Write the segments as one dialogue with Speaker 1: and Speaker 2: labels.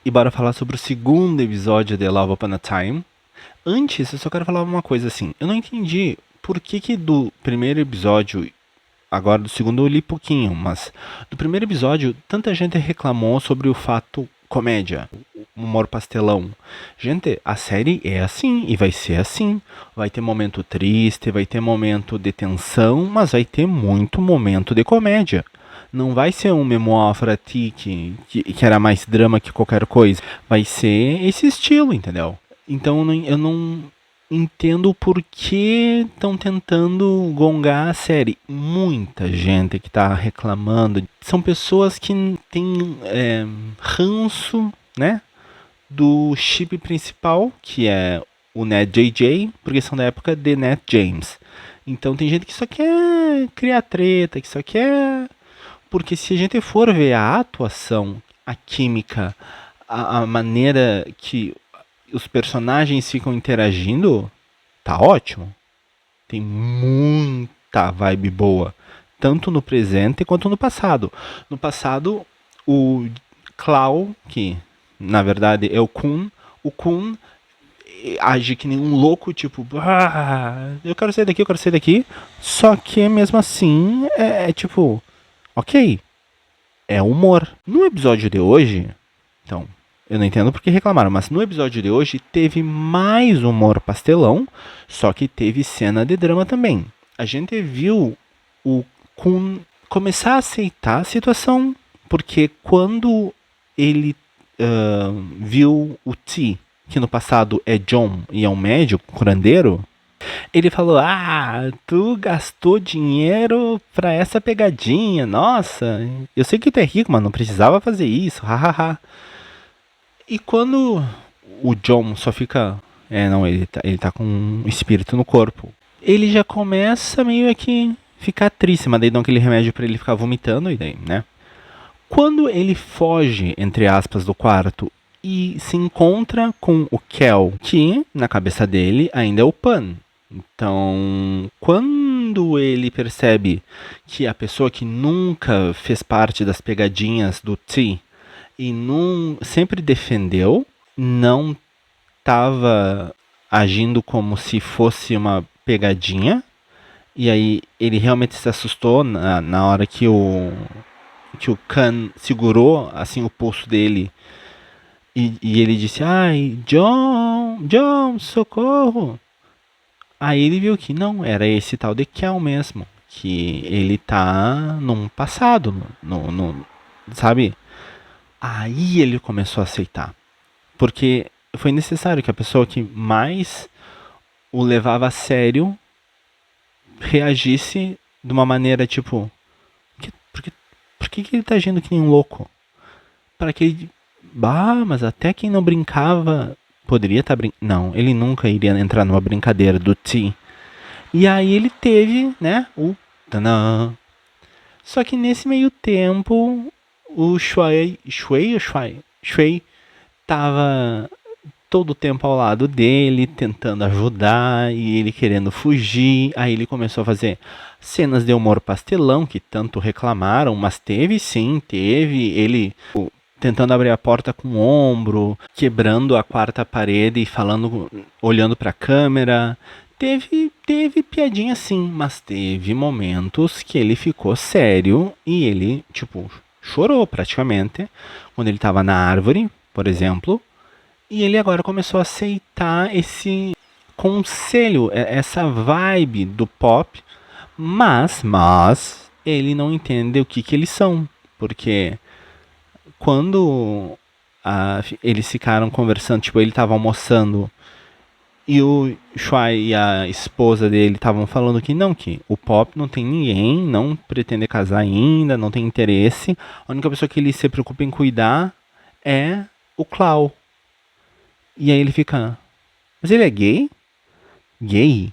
Speaker 1: e bora falar sobre o segundo episódio de Love Upon a Time. Antes, eu só quero falar uma coisa assim. Eu não entendi por que do primeiro episódio, agora do segundo eu li pouquinho, mas do primeiro episódio, tanta gente reclamou sobre o fato comédia, humor pastelão. Gente, a série é assim e vai ser assim. Vai ter momento triste, vai ter momento de tensão, mas vai ter muito momento de comédia. Não vai ser um Memoir para ti que era mais drama que qualquer coisa. Vai ser esse estilo, entendeu? Então eu não entendo por que estão tentando gongar a série. Muita gente que tá reclamando são pessoas que têm ranço, né? Do chip principal, que é o Ned JJ, porque são da época de Ned James. Então tem gente que só quer criar treta, que só quer. Porque se a gente for ver a atuação, a química, a maneira que os personagens ficam interagindo, tá ótimo. Tem muita vibe boa, tanto no presente quanto no passado. No passado, o Clau, que na verdade é o Kun age que nem um louco, tipo, eu quero sair daqui, eu quero sair daqui. Só que mesmo assim, é tipo, ok, é humor. No episódio de hoje, então, eu não entendo porque reclamaram, mas no episódio de hoje teve mais humor pastelão, só que teve cena de drama também. A gente viu o Kun começar a aceitar a situação, porque quando ele viu o T, que no passado é John e é um médico, curandeiro, ele falou: Ah, tu gastou dinheiro pra essa pegadinha. Nossa, eu sei que tu é rico, mas não precisava fazer isso. Hahaha. E quando o John só fica. Não, ele tá com um espírito no corpo. Ele já começa meio que ficar triste, mas daí dão aquele remédio pra ele ficar vomitando, e daí, né? Quando ele foge, entre aspas, do quarto e se encontra com o Kel, que na cabeça dele ainda é o Pan. Então, quando ele percebe que a pessoa que nunca fez parte das pegadinhas do T e sempre defendeu, não estava agindo como se fosse uma pegadinha, e aí ele realmente se assustou na hora que o Khan segurou assim o pulso dele e ele disse: Ai, John, John, socorro! Aí ele viu que não, era esse tal de Kel mesmo. Que ele tá num passado, sabe? Aí ele começou a aceitar. Porque foi necessário que a pessoa que mais o levava a sério reagisse de uma maneira tipo: por que ele tá agindo que nem um louco? Para que ele. Bah, mas até quem não brincava poderia estar brincando. Não, ele nunca iria entrar numa brincadeira do T. E aí ele teve, né, o tanã. Só que nesse meio tempo, o Shui tava todo o tempo ao lado dele, tentando ajudar e ele querendo fugir. Aí ele começou a fazer cenas de humor pastelão que tanto reclamaram, mas teve sim, teve ele tentando abrir a porta com o ombro, quebrando a quarta parede e falando, olhando para a câmera. Teve piadinha sim, mas teve momentos que ele ficou sério e ele, tipo, chorou praticamente quando ele estava na árvore, por exemplo. E ele agora começou a aceitar esse conselho, essa vibe do pop, mas ele não entende o que eles são, porque quando eles ficaram conversando, tipo, ele estava almoçando e o Shuai e a esposa dele estavam falando que não, que o Pop não tem ninguém, não pretende casar ainda, não tem interesse. A única pessoa que ele se preocupa em cuidar é o Clau. E aí ele fica: Mas ele é gay? Gay?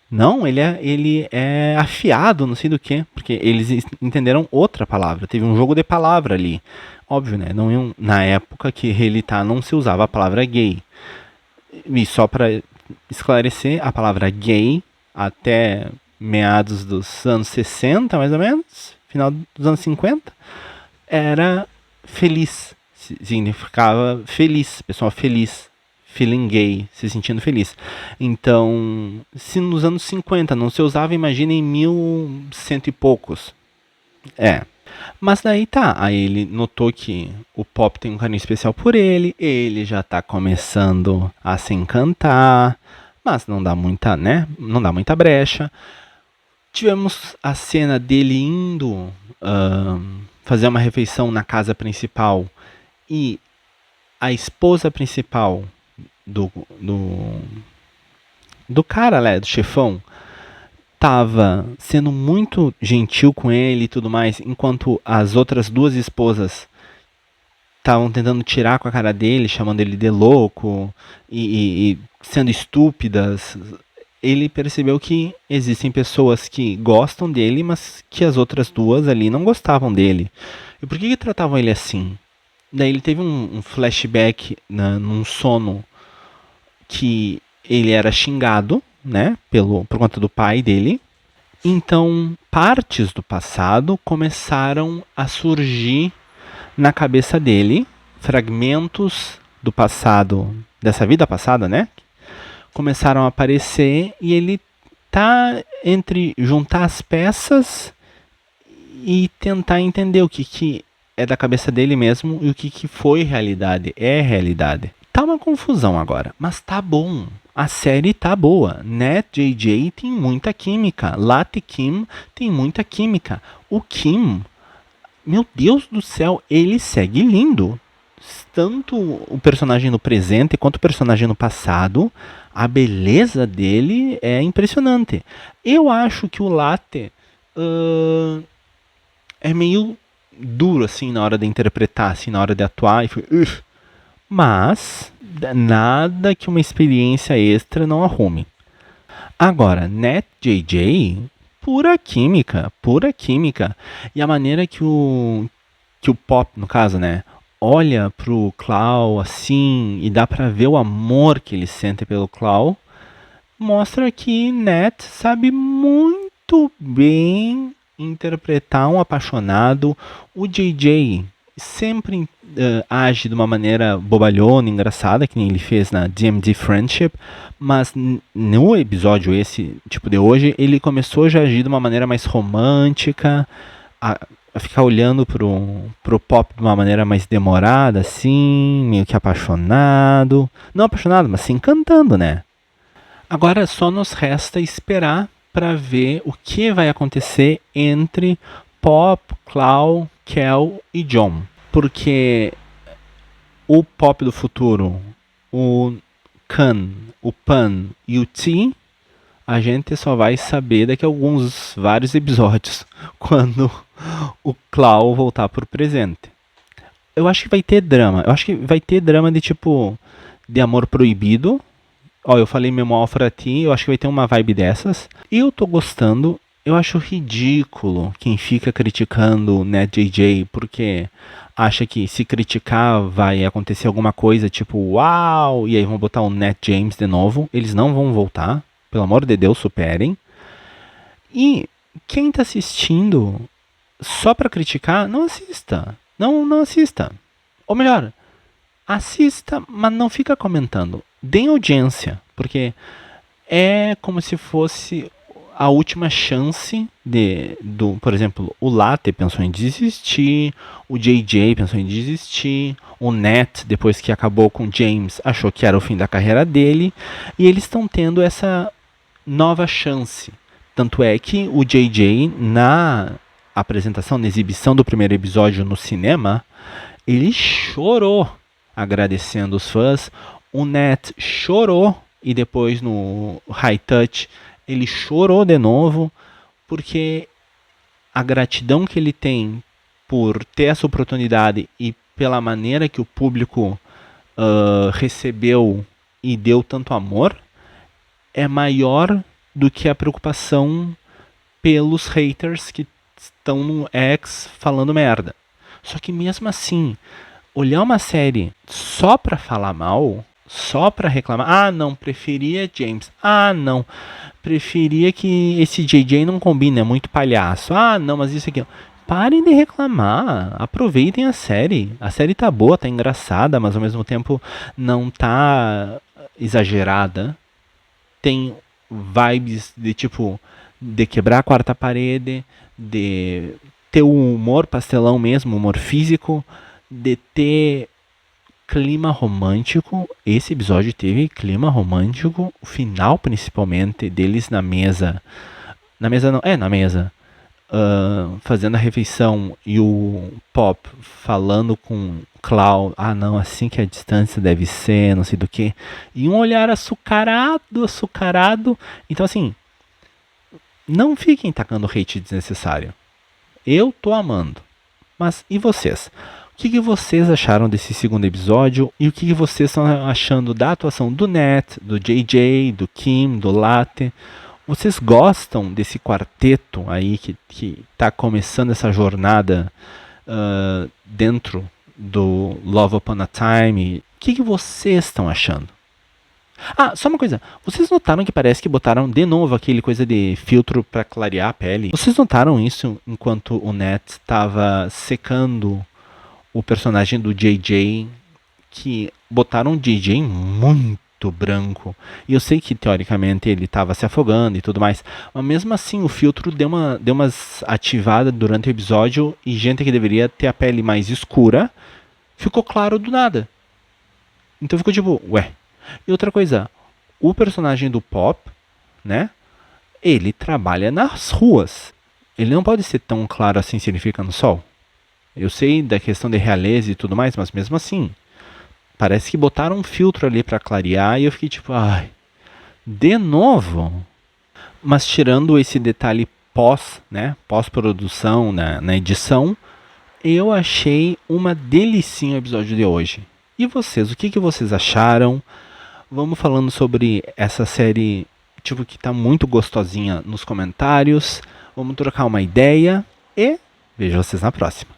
Speaker 1: Não, ele é afiado, não sei do que, porque eles entenderam outra palavra. Teve um jogo de palavra ali. Óbvio, né? Não, na época que ele tá, não se usava a palavra gay. E só para esclarecer, a palavra gay até meados dos anos 60, mais ou menos, final dos anos 50, era feliz. significava feliz, pessoa feliz, feeling gay, se sentindo feliz. Então, se nos anos 50 não se usava, imagina em 1100 e poucos. Mas daí tá, aí ele notou que o Pop tem um carinho especial por ele já tá começando a se encantar, mas não dá muita, né? Não dá muita brecha. Tivemos a cena dele indo fazer uma refeição na casa principal e a esposa principal do, do, do cara, né, do chefão, tava sendo muito gentil com ele e tudo mais, enquanto as outras duas esposas estavam tentando tirar com a cara dele, chamando ele de louco e sendo estúpidas. Ele percebeu que existem pessoas que gostam dele, mas que as outras duas ali não gostavam dele. E por que tratavam ele assim? Daí ele teve um flashback num sono que ele era xingado, né, por conta do pai dele. Então, partes do passado começaram a surgir na cabeça dele, fragmentos do passado, dessa vida passada, né? Começaram a aparecer e ele tá entre juntar as peças e tentar entender o que é da cabeça dele mesmo e o que foi realidade, é realidade. Tá uma confusão agora, mas tá bom. A série tá boa. Nat JJ tem muita química. Latte Kim tem muita química. O Kim, meu Deus do céu, ele segue lindo. Tanto o personagem no presente quanto o personagem no passado, a beleza dele é impressionante. Eu acho que o Latte é meio duro assim na hora de interpretar, assim, na hora de atuar. Mas nada que uma experiência extra não arrume. Agora, Nat JJ, pura química, pura química. E a maneira que o Pop, no caso, né, olha pro Clau assim e dá pra ver o amor que ele sente pelo Clau, mostra que Nat sabe muito bem interpretar um apaixonado. O JJ sempre age de uma maneira bobalhona, engraçada, que nem ele fez na DMD Friendship, mas no episódio esse, tipo de hoje, ele começou já a agir de uma maneira mais romântica, a ficar olhando pro Pop de uma maneira mais demorada, assim, meio que apaixonado. Não apaixonado, mas se encantando, né? Agora só nos resta esperar para ver o que vai acontecer entre Pop, Clau, Kel e John. Porque o Pop do futuro, o Kan, o Pan e o T, a gente só vai saber daqui a vários episódios, quando o Clau voltar pro presente. Eu acho que vai ter drama. Eu acho que vai ter drama de tipo, de amor proibido. Ó, eu falei Memoir for a Ti, eu acho que vai ter uma vibe dessas. Eu tô gostando. Eu acho ridículo quem fica criticando o Nat JJ, porque acha que se criticar vai acontecer alguma coisa, tipo, uau, e aí vão botar o Nat James de novo. Eles não vão voltar. Pelo amor de Deus, superem. E quem tá assistindo só pra criticar, não assista. Não assista. Ou melhor, assista, mas não fica comentando. Deem audiência, porque é como se fosse a última chance por exemplo, o Latte pensou em desistir, o JJ pensou em desistir, o Nat, depois que acabou com James, achou que era o fim da carreira dele, e eles estão tendo essa nova chance. Tanto é que o JJ, na apresentação, na exibição do primeiro episódio no cinema, ele chorou agradecendo os fãs. O Nat chorou e depois no High Touch ele chorou de novo, porque a gratidão que ele tem por ter essa oportunidade e pela maneira que o público recebeu e deu tanto amor é maior do que a preocupação pelos haters que estão no X falando merda. Só que mesmo assim, olhar uma série só pra falar mal, só pra reclamar, ah não, preferia James, ah não, preferia que esse JJ não combina, é muito palhaço, ah não, mas isso aqui, Parem de reclamar, aproveitem a série. A série tá boa, tá engraçada, mas ao mesmo tempo não tá exagerada. Tem vibes de tipo de quebrar a quarta parede, de ter o humor pastelão mesmo, humor físico, de ter clima romântico. Esse episódio teve clima romântico, o final principalmente deles na mesa. Na mesa não, na mesa. Fazendo a refeição e o Pop falando com Clau, não, assim que a distância deve ser, não sei do que. E um olhar açucarado, açucarado. Então assim, não fiquem tacando hate desnecessário. Eu tô amando. Mas e vocês? O que vocês acharam desse segundo episódio? E o que vocês estão achando da atuação do Nat, do JJ, do Kim, do Latte? Vocês gostam desse quarteto aí que tá começando essa jornada dentro do Love Upon a Time? O que vocês estão achando? Só uma coisa. Vocês notaram que parece que botaram de novo aquele coisa de filtro para clarear a pele? Vocês notaram isso enquanto o Nat estava secando o personagem do JJ? Que botaram um JJ muito branco. E eu sei que teoricamente ele estava se afogando e tudo mais. Mas mesmo assim o filtro deu umas ativadas durante o episódio. E gente que deveria ter a pele mais escura ficou claro do nada. Então ficou tipo, ué. E outra coisa, o personagem do Pop, né? Ele trabalha nas ruas. Ele não pode ser tão claro assim se ele fica no sol. Eu sei da questão de realeza e tudo mais, mas mesmo assim, parece que botaram um filtro ali pra clarear e eu fiquei tipo, ai, de novo? Mas tirando esse detalhe né? Pós-produção, na edição, eu achei uma delicinha o episódio de hoje. E vocês, o que vocês acharam? Vamos falando sobre essa série, tipo, que tá muito gostosinha nos comentários. Vamos trocar uma ideia e vejo vocês na próxima.